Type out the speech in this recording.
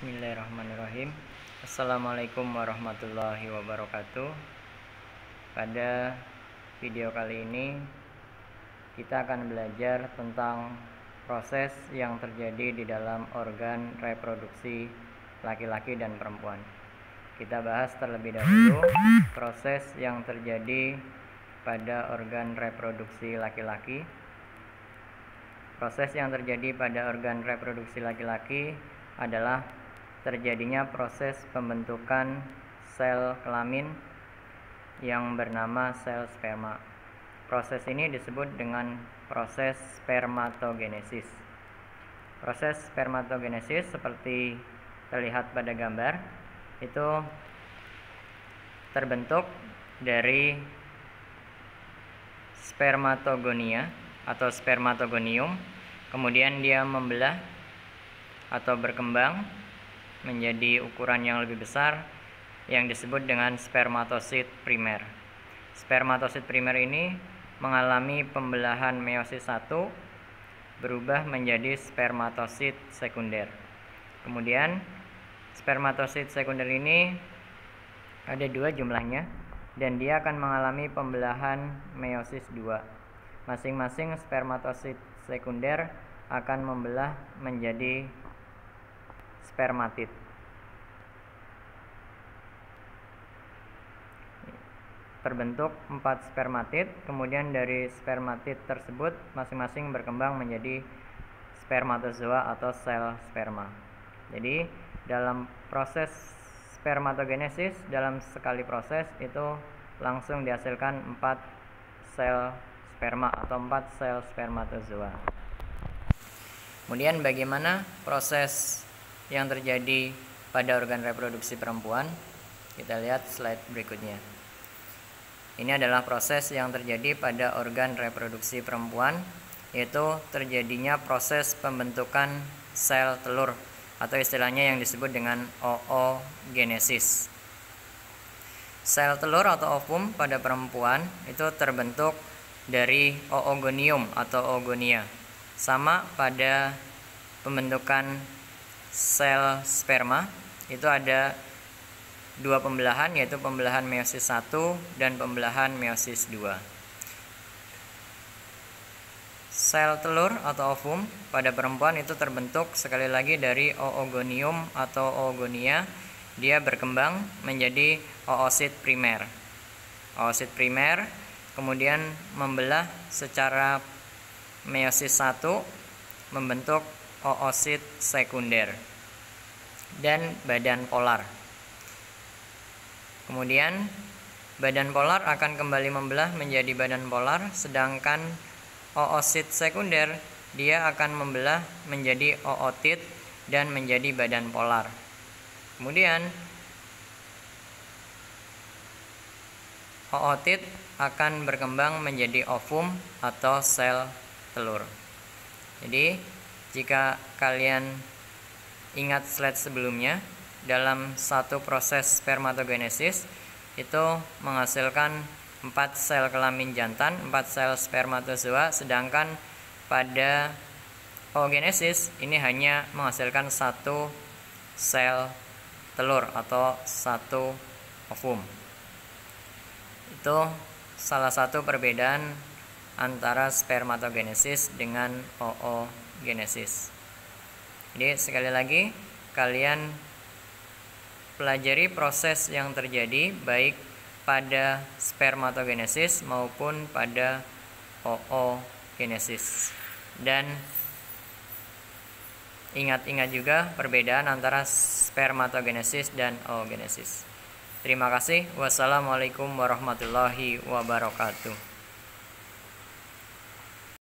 Bismillahirrahmanirrahim. Assalamualaikum warahmatullahi wabarakatuh. Pada video kali ini kita akan belajar tentang proses yang terjadi di dalam organ reproduksi laki-laki dan perempuan. Kita bahas terlebih dahulu proses yang terjadi pada organ reproduksi laki-laki. Proses yang terjadi pada organ reproduksi laki-laki adalah terjadinya proses pembentukan sel kelamin yang bernama sel sperma. Proses ini disebut dengan proses spermatogenesis. Proses spermatogenesis seperti terlihat pada gambar itu terbentuk dari spermatogonia atau spermatogonium, kemudian dia membelah atau berkembang menjadi ukuran yang lebih besar yang disebut dengan spermatosit primer. Spermatosit primer ini mengalami pembelahan meiosis 1 berubah menjadi spermatosit sekunder. Kemudian spermatosit sekunder ini ada 2 jumlahnya dan dia akan mengalami pembelahan meiosis 2. Masing-masing spermatosit sekunder akan membelah menjadi spermatid. Terbentuk 4 spermatid, kemudian dari spermatid tersebut masing-masing berkembang menjadi spermatozoa atau sel sperma. Jadi dalam proses spermatogenesis, dalam sekali proses itu langsung dihasilkan 4 sel sperma atau 4 sel spermatozoa. Kemudian bagaimana proses yang terjadi pada organ reproduksi perempuan? Kita lihat slide berikutnya. Ini adalah proses yang terjadi pada organ reproduksi perempuan, yaitu terjadinya proses pembentukan sel telur atau istilahnya yang disebut dengan oogenesis. Sel telur atau ovum pada perempuan itu terbentuk dari oogonium atau oogonia. Sama pada pembentukan sel sperma itu ada 2 pembelahan, yaitu pembelahan meiosis 1 dan pembelahan meiosis 2. Sel telur atau ovum pada perempuan itu terbentuk sekali lagi dari oogonium atau oogonia. Dia berkembang menjadi oosit primer. Oosit primer kemudian membelah secara meiosis 1 membentuk oosit sekunder dan badan polar. Kemudian badan polar akan kembali membelah menjadi badan polar, sedangkan oosit sekunder dia akan membelah menjadi ootit dan menjadi badan polar. Kemudian ootit akan berkembang menjadi ovum atau sel telur. Jadi jika kalian ingat slide sebelumnya, dalam satu proses spermatogenesis itu menghasilkan 4 sel kelamin jantan, 4 sel spermatozoa, sedangkan pada oogenesis ini hanya menghasilkan 1 sel telur atau 1 ovum. Itu salah satu perbedaan antara spermatogenesis dengan oogenesis. Jadi sekali lagi kalian pelajari proses yang terjadi baik pada spermatogenesis maupun pada oogenesis. Dan ingat-ingat juga perbedaan antara spermatogenesis dan oogenesis. Terima kasih. Wassalamualaikum warahmatullahi wabarakatuh.